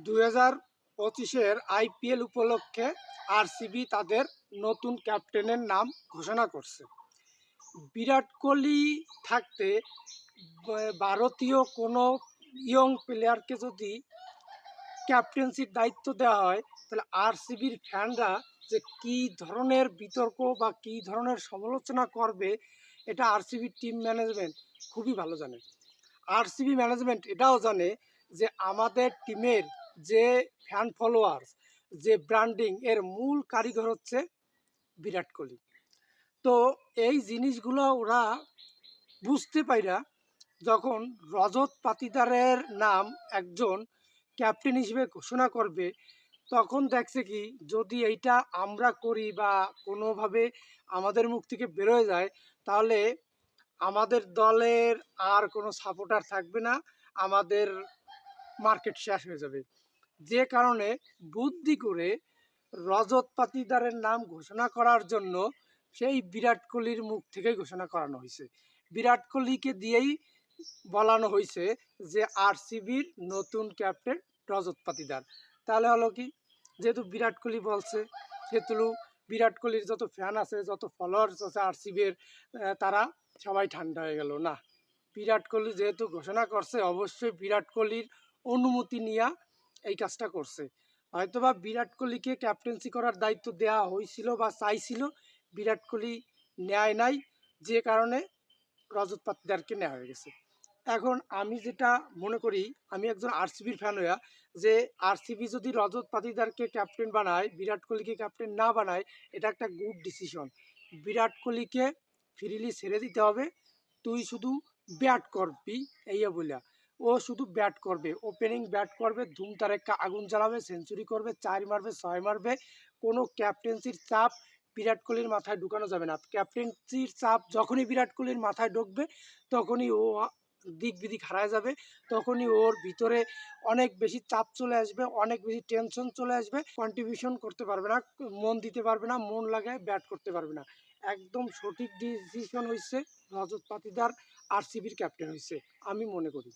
2025-এর IPL উপলক্ষে RCB তাদের নতুন ক্যাপ্টেনের নাম ঘোষণা করছে। বিরাট কোহলি থাকতে ভারতীয় কোনো ইয়ং প্লেয়ারকে যদি ক্যাপ্টেন্সির দায়িত্ব দেওয়া হয়, তাহলে আরসিবির ফ্যানরা যে কী ধরনের বিতর্ক বা কী ধরনের সমালোচনা করবে, এটা আরসিবির টিম ম্যানেজমেন্ট খুবই ভালো জানে। আরসিবি ম্যানেজমেন্ট এটাও জানে যে আমাদের টিমের যে ফ্যান ফলোয়ার্স, যে ব্র্যান্ডিং, এর মূল কারিগর হচ্ছে বিরাট কোহলি। তো এই জিনিসগুলো ওরা বুঝতে পাইরা যখন রজত পাতিদারের নাম একজন ক্যাপ্টেন হিসেবে ঘোষণা করবে, তখন দেখছে কি, যদি এইটা আমরা করি বা কোনোভাবে আমাদের মুখ থেকে বেরোয় যায়, তাহলে আমাদের দলের আর কোনো সাপোর্টার থাকবে না, আমাদের মার্কেট শেষ হয়ে যাবে। যে কারণে বুদ্ধি করে রজত পাতিদারের নাম ঘোষণা করার জন্য সেই বিরাট কোহলির মুখ থেকেই ঘোষণা করানো হয়েছে। বিরাট কোহলিকে দিয়েই বলানো হয়েছে যে আরসিবির নতুন ক্যাপ্টেন রজত পাতিদার। তাহলে হলো কি, যেহেতু বিরাট কোহলি বলছে, সেহেতু বিরাট কোহলির যত ফ্যান আছে, যত ফলোয়ার্স আছে আরসিবির, তারা সবাই ঠান্ডা হয়ে গেল। না, বিরাট কোহলি যেহেতু ঘোষণা করছে, অবশ্যই বিরাট কোহলির অনুমতি নিয়ে এই কাজটা করছে। হয়তোবা বিরাট কোহলিকে ক্যাপ্টেন্সি করার দায়িত্ব দেওয়া হয়েছিল বা চাইছিল, বিরাট কোহলি নেয় নাই, যে কারণে রজত পাতিদারকে নেওয়া হয়ে গেছে। এখন আমি যেটা মনে করি, আমি একজন আরসিবির ফ্যান হইয়া, যে আরসিবি যদি রজত পাতিদারকে ক্যাপ্টেন বানায়, বিরাট কোহলিকে ক্যাপ্টেন না বানায়, এটা একটা গুড ডিসিশন। বিরাট কোহলিকে ফ্রিলি ছেড়ে দিতে হবে, তুই শুধু ব্যাট করবি, এইয়া বলিয়া। ও শুধু ব্যাট করবে, ওপেনিং ব্যাট করবে, ধুম তারেক্কা আগুন জ্বালাবে, সেঞ্চুরি করবে, 4 মারবে, 6 মারবে। কোনো ক্যাপ্টেন্সির চাপ বিরাট কোহলির মাথায় ঢুকানো যাবে না। ক্যাপ্টেন্সির চাপ যখনই বিরাট কোহলির মাথায় ঢুকবে, তখনই ও দিক বিদিক হারায় যাবে, তখনই ওর ভিতরে অনেক বেশি চাপ চলে আসবে, অনেক বেশি টেনশন চলে আসবে, কন্ট্রিবিউশন করতে পারবে না, মন দিতে পারবে না, মন লাগায় ব্যাট করতে পারবে না। একদম সঠিক ডিসিশন হয়েছে, রজত পাতিদার আরসিবির ক্যাপ্টেন হয়েছে, আমি মনে করি।